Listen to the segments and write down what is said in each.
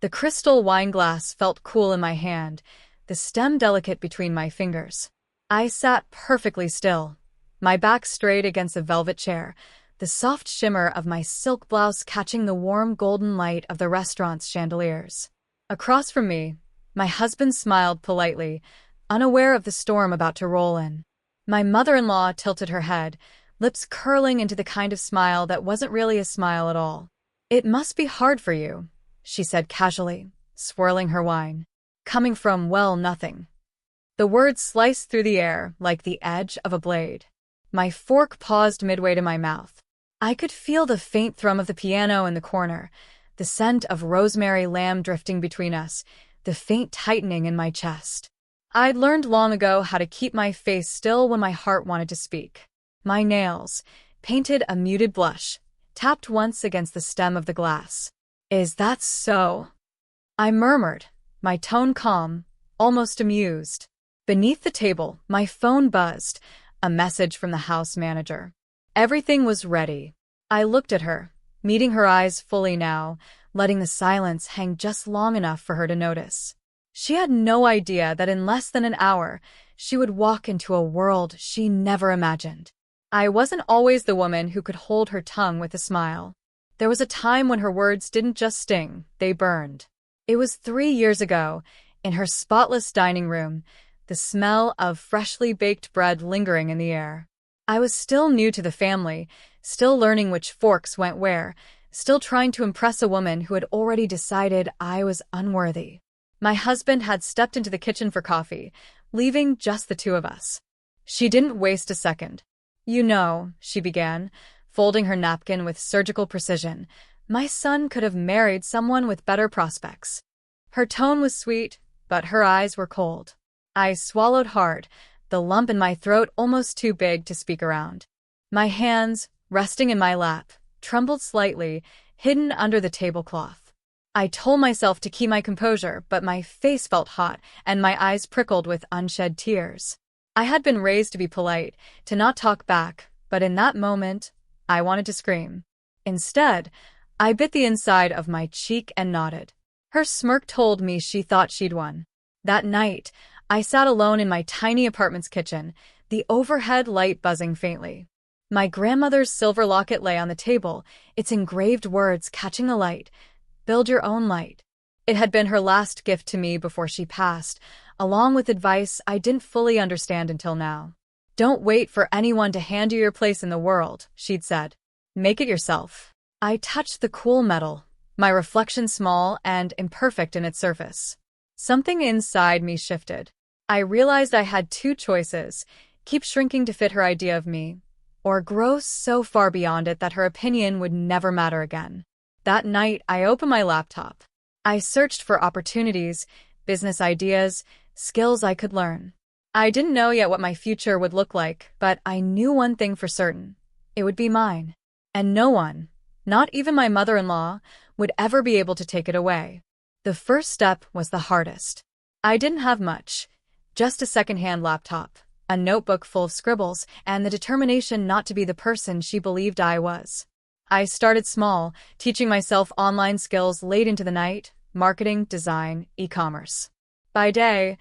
The crystal wine glass felt cool in my hand, the stem delicate between my fingers. I sat perfectly still, my back straight against a velvet chair, the soft shimmer of my silk blouse catching the warm golden light of the restaurant's chandeliers. Across from me, my husband smiled politely, unaware of the storm about to roll in. My mother-in-law tilted her head, lips curling into the kind of smile that wasn't really a smile at all. "It must be hard for you," she said casually, swirling her wine. "Coming from, well, nothing." The words sliced through the air like the edge of a blade. My fork paused midway to my mouth. I could feel the faint thrum of the piano in the corner, the scent of rosemary lamb drifting between us, the faint tightening in my chest. I'd learned long ago how to keep my face still when my heart wanted to speak. My nails, painted a muted blush, tapped once against the stem of the glass. "Is that so?" I murmured, my tone calm, almost amused. Beneath the table, my phone buzzed, a message from the house manager. Everything was ready. I looked at her, meeting her eyes fully now, letting the silence hang just long enough for her to notice. She had no idea that in less than an hour, she would walk into a world she never imagined. I wasn't always the woman who could hold her tongue with a smile. There was a time when her words didn't just sting, they burned. It was 3 years ago, in her spotless dining room, the smell of freshly baked bread lingering in the air. I was still new to the family, still learning which forks went where, still trying to impress a woman who had already decided I was unworthy. My husband had stepped into the kitchen for coffee, leaving just the two of us. She didn't waste a second. "You know," she began, folding her napkin with surgical precision, "my son could have married someone with better prospects." Her tone was sweet, but her eyes were cold. I swallowed hard, the lump in my throat almost too big to speak around. My hands, resting in my lap, trembled slightly, hidden under the tablecloth. I told myself to keep my composure, but my face felt hot, and my eyes prickled with unshed tears. I had been raised to be polite, to not talk back, but in that moment, I wanted to scream. Instead, I bit the inside of my cheek and nodded. Her smirk told me she thought she'd won. That night, I sat alone in my tiny apartment's kitchen, the overhead light buzzing faintly. My grandmother's silver locket lay on the table, its engraved words catching the light, "Build your own light." It had been her last gift to me before she passed, along with advice I didn't fully understand until now. "Don't wait for anyone to hand you your place in the world," she'd said. "Make it yourself." I touched the cool metal, my reflection small and imperfect in its surface. Something inside me shifted. I realized I had two choices: keep shrinking to fit her idea of me, or grow so far beyond it that her opinion would never matter again. That night, I opened my laptop. I searched for opportunities, business ideas, skills I could learn. I didn't know yet what my future would look like, but I knew one thing for certain: it would be mine. And no one, not even my mother-in-law, would ever be able to take it away. The first step was the hardest. I didn't have much, just a secondhand laptop, a notebook full of scribbles, and the determination not to be the person she believed I was. I started small, teaching myself online skills late into the night: marketing, design, e-commerce. By day,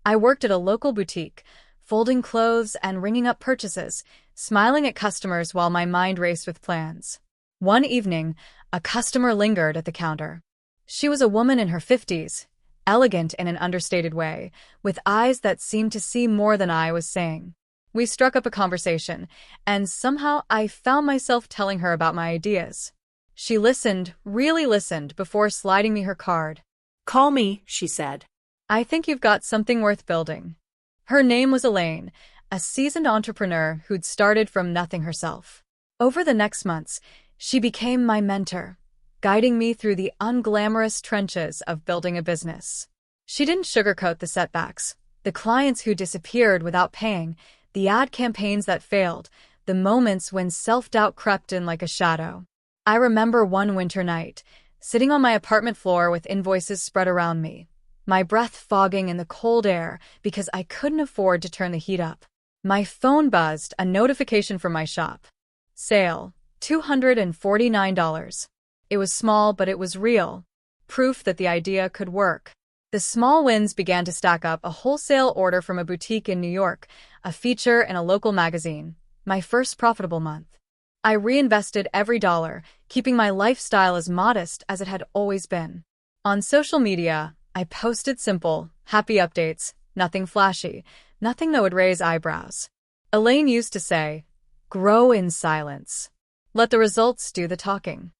I worked at a local boutique, folding clothes and ringing up purchases, smiling at customers while my mind raced with plans. One evening, a customer lingered at the counter. She was a woman in her 50s, elegant in an understated way, with eyes that seemed to see more than I was saying. We struck up a conversation, and somehow I found myself telling her about my ideas. She listened, really listened, before sliding me her card. "Call me," she said. "I think you've got something worth building." Her name was Elaine, a seasoned entrepreneur who'd started from nothing herself. Over the next months, she became my mentor, guiding me through the unglamorous trenches of building a business. She didn't sugarcoat the setbacks, the clients who disappeared without paying, the ad campaigns that failed, the moments when self-doubt crept in like a shadow. I remember one winter night, sitting on my apartment floor with invoices spread around me, my breath fogging in the cold air because I couldn't afford to turn the heat up. My phone buzzed, a notification from my shop. Sale, $249. It was small, but it was real. proof that the idea could work. The small wins began to stack up: a wholesale order from a boutique in New York, a feature in a local magazine, my first profitable month. I reinvested every dollar, keeping my lifestyle as modest as it had always been. On social media, I posted simple, happy updates, nothing flashy, nothing that would raise eyebrows. Elaine used to say, "Grow in silence. Let the results do the talking."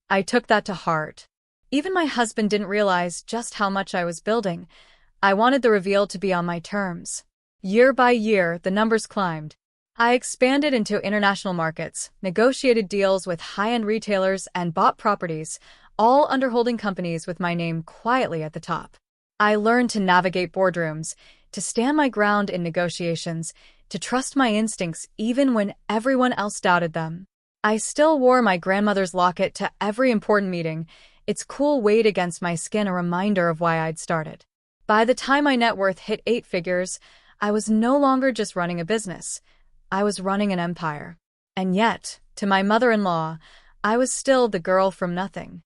I took that to heart. Even my husband didn't realize just how much I was building. I wanted the reveal to be on my terms. Year by year, the numbers climbed. I expanded into international markets, negotiated deals with high-end retailers, and bought properties, all under holding companies with my name quietly at the top. I learned to navigate boardrooms, to stand my ground in negotiations, to trust my instincts even when everyone else doubted them. I still wore my grandmother's locket to every important meeting, its cool weight against my skin a reminder of why I'd started. By the time my net worth hit 8 figures, I was no longer just running a business. I was running an empire. And yet, to my mother-in-law, I was still the girl from nothing.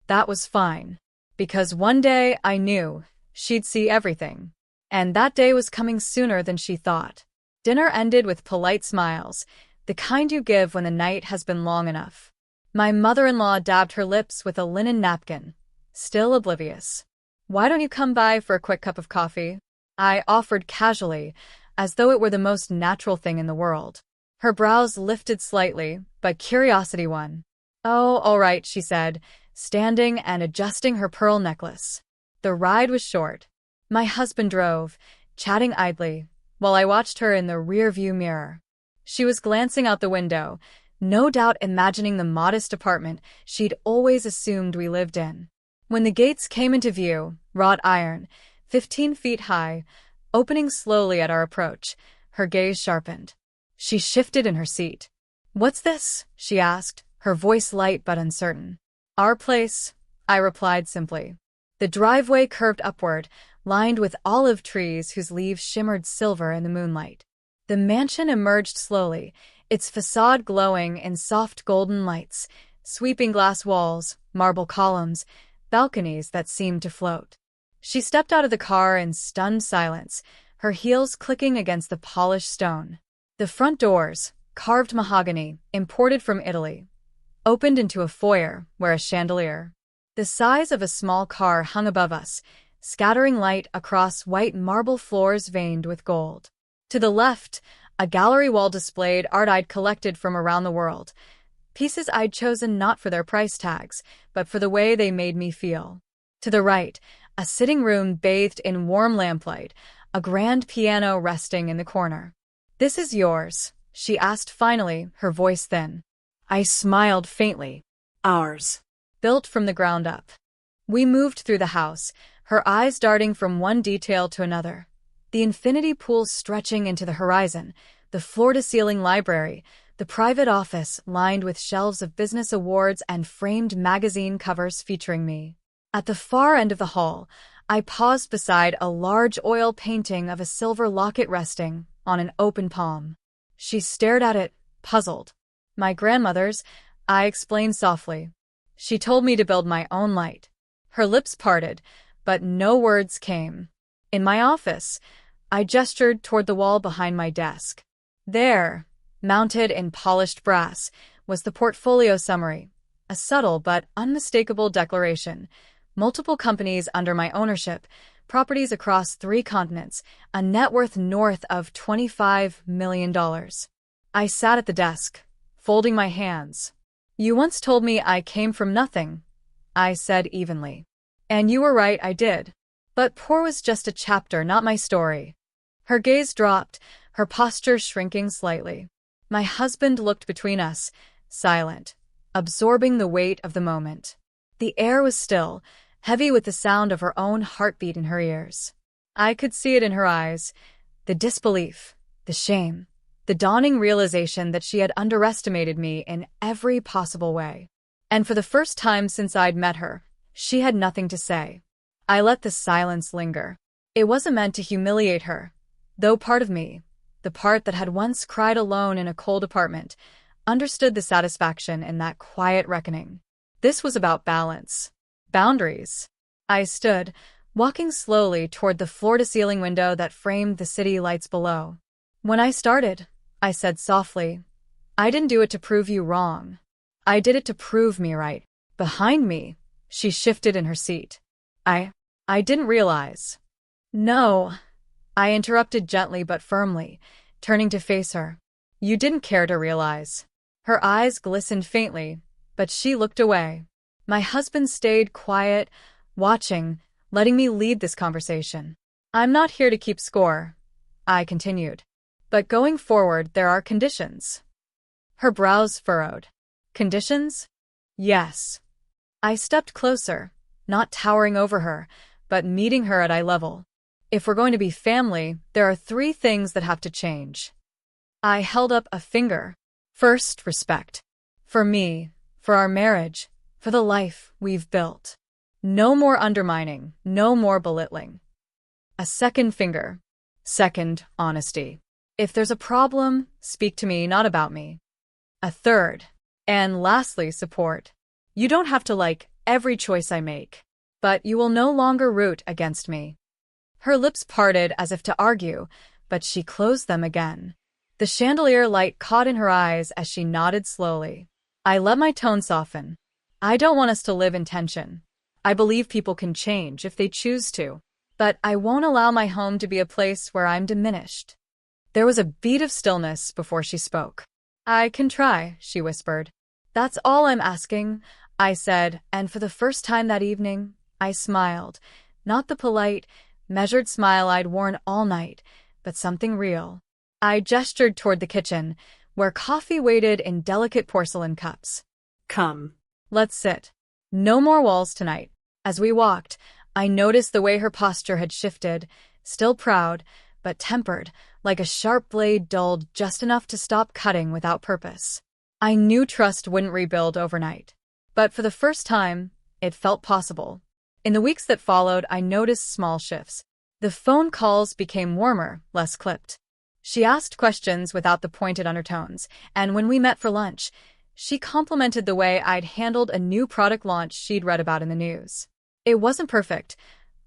That was fine. Because one day I knew she'd see everything. And that day was coming sooner than she thought. Dinner ended with polite smiles, the kind you give when the night has been long enough. My mother-in-law dabbed her lips with a linen napkin, still oblivious. "Why don't you come by for a quick cup of coffee?" I offered casually, as though it were the most natural thing in the world. Her brows lifted slightly, but curiosity won. "Oh, all right," she said, standing and adjusting her pearl necklace. The ride was short. My husband drove, chatting idly, while I watched her in the rear-view mirror. She was glancing out the window, no doubt imagining the modest apartment she'd always assumed we lived in. When the gates came into view, wrought iron, 15 feet high, opening slowly at our approach, her gaze sharpened. She shifted in her seat. "What's this?" she asked, her voice light but uncertain. "Our place," I replied simply. The driveway curved upward, lined with olive trees whose leaves shimmered silver in the moonlight. The mansion emerged slowly, its facade glowing in soft golden lights, sweeping glass walls, marble columns, balconies that seemed to float. She stepped out of the car in stunned silence, her heels clicking against the polished stone. The front doors, carved mahogany, imported from Italy, opened into a foyer where a chandelier, the size of a small car, hung above us, scattering light across white marble floors veined with gold. To the left, a gallery wall displayed art I'd collected from around the world, pieces I'd chosen not for their price tags, but for the way they made me feel. To the right, a sitting room bathed in warm lamplight, a grand piano resting in the corner. "This is yours?" she asked finally, her voice thin. I smiled faintly. Ours. Built from the ground up. We moved through the house, her eyes darting from one detail to another. The infinity pool stretching into the horizon, the floor-to-ceiling library, the private office lined with shelves of business awards and framed magazine covers featuring me. At the far end of the hall, I paused beside a large oil painting of a silver locket resting on an open palm. She stared at it, puzzled. "My grandmother's," I explained softly. "She told me to build my own light." Her lips parted, but no words came. In my office, I gestured toward the wall behind my desk. There, mounted in polished brass, was the portfolio summary, a subtle but unmistakable declaration. Multiple companies under my ownership, properties across 3 continents, a net worth north of $25 million. I sat at the desk, folding my hands. "You once told me I came from nothing," I said evenly. "And you were right, I did. But poor was just a chapter, not my story." Her gaze dropped, her posture shrinking slightly. My husband looked between us, silent, absorbing the weight of the moment. The air was still, heavy with the sound of her own heartbeat in her ears. I could see it in her eyes, the disbelief, the shame, the dawning realization that she had underestimated me in every possible way. And for the first time since I'd met her, she had nothing to say. I let the silence linger. It wasn't meant to humiliate her, though part of me, the part that had once cried alone in a cold apartment, understood the satisfaction in that quiet reckoning. This was about balance. Boundaries. I stood, walking slowly toward the floor-to-ceiling window that framed the city lights below. When I started, I said softly, I didn't do it to prove you wrong. I did it to prove me right. Behind me, she shifted in her seat. I didn't realize. No, I interrupted gently but firmly, turning to face her. You didn't care to realize. Her eyes glistened faintly, but she looked away. My husband stayed quiet, watching, letting me lead this conversation. I'm not here to keep score, I continued. But going forward, there are conditions. Her brows furrowed. Conditions? Yes. I stepped closer, not towering over her, but meeting her at eye level. If we're going to be family, there are 3 things that have to change. I held up a finger. First, respect. For me, for our marriage, for the life we've built. No more undermining, no more belittling. A second finger. Second, honesty. If there's a problem, speak to me, not about me. A third. And lastly, support. You don't have to like every choice I make, but you will no longer root against me. Her lips parted as if to argue, but she closed them again. The chandelier light caught in her eyes as she nodded slowly. I let my tone soften. I don't want us to live in tension. I believe people can change if they choose to, but I won't allow my home to be a place where I'm diminished. There was a beat of stillness before she spoke. I can try, she whispered. That's all I'm asking, I said, and for the first time that evening, I smiled. Not the polite, measured smile I'd worn all night, but something real. I gestured toward the kitchen, where coffee waited in delicate porcelain cups. Come. Let's sit. No more walls tonight. As we walked, I noticed the way her posture had shifted, still proud, but tempered, like a sharp blade dulled just enough to stop cutting without purpose. I knew trust wouldn't rebuild overnight. But for the first time, it felt possible. In the weeks that followed, I noticed small shifts. The phone calls became warmer, less clipped. She asked questions without the pointed undertones, and when we met for lunch, she complimented the way I'd handled a new product launch she'd read about in the news. It wasn't perfect.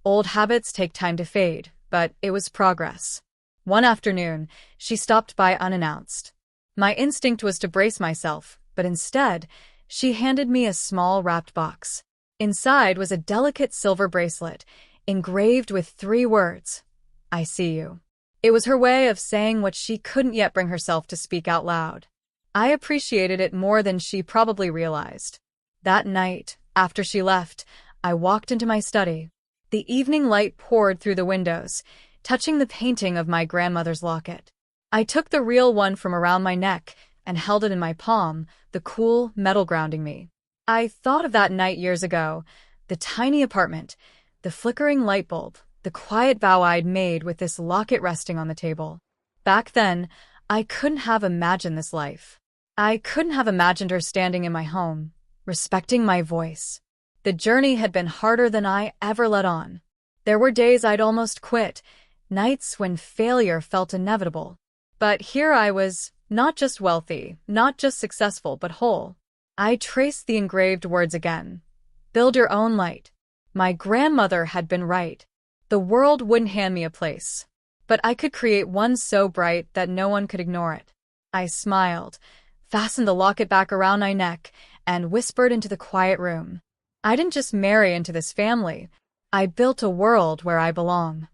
Old habits take time to fade, but it was progress. One afternoon, she stopped by unannounced. My instinct was to brace myself, but instead, she handed me a small wrapped box. Inside was a delicate silver bracelet, engraved with 3 words, I see you. It was her way of saying what she couldn't yet bring herself to speak out loud. I appreciated it more than she probably realized. That night, after she left, I walked into my study. The evening light poured through the windows, touching the painting of my grandmother's locket. I took the real one from around my neck and held it in my palm, the cool metal grounding me. I thought of that night years ago, the tiny apartment, the flickering light bulb, the quiet vow I'd made with this locket resting on the table. Back then, I couldn't have imagined this life. I couldn't have imagined her standing in my home, respecting my voice. The journey had been harder than I ever let on. There were days I'd almost quit, nights when failure felt inevitable. But here I was, not just wealthy, not just successful, but whole. I traced the engraved words again. Build your own light. My grandmother had been right. The world wouldn't hand me a place, but I could create one so bright that no one could ignore it. I smiled, fastened the locket back around my neck, and whispered into the quiet room. I didn't just marry into this family. I built a world where I belong.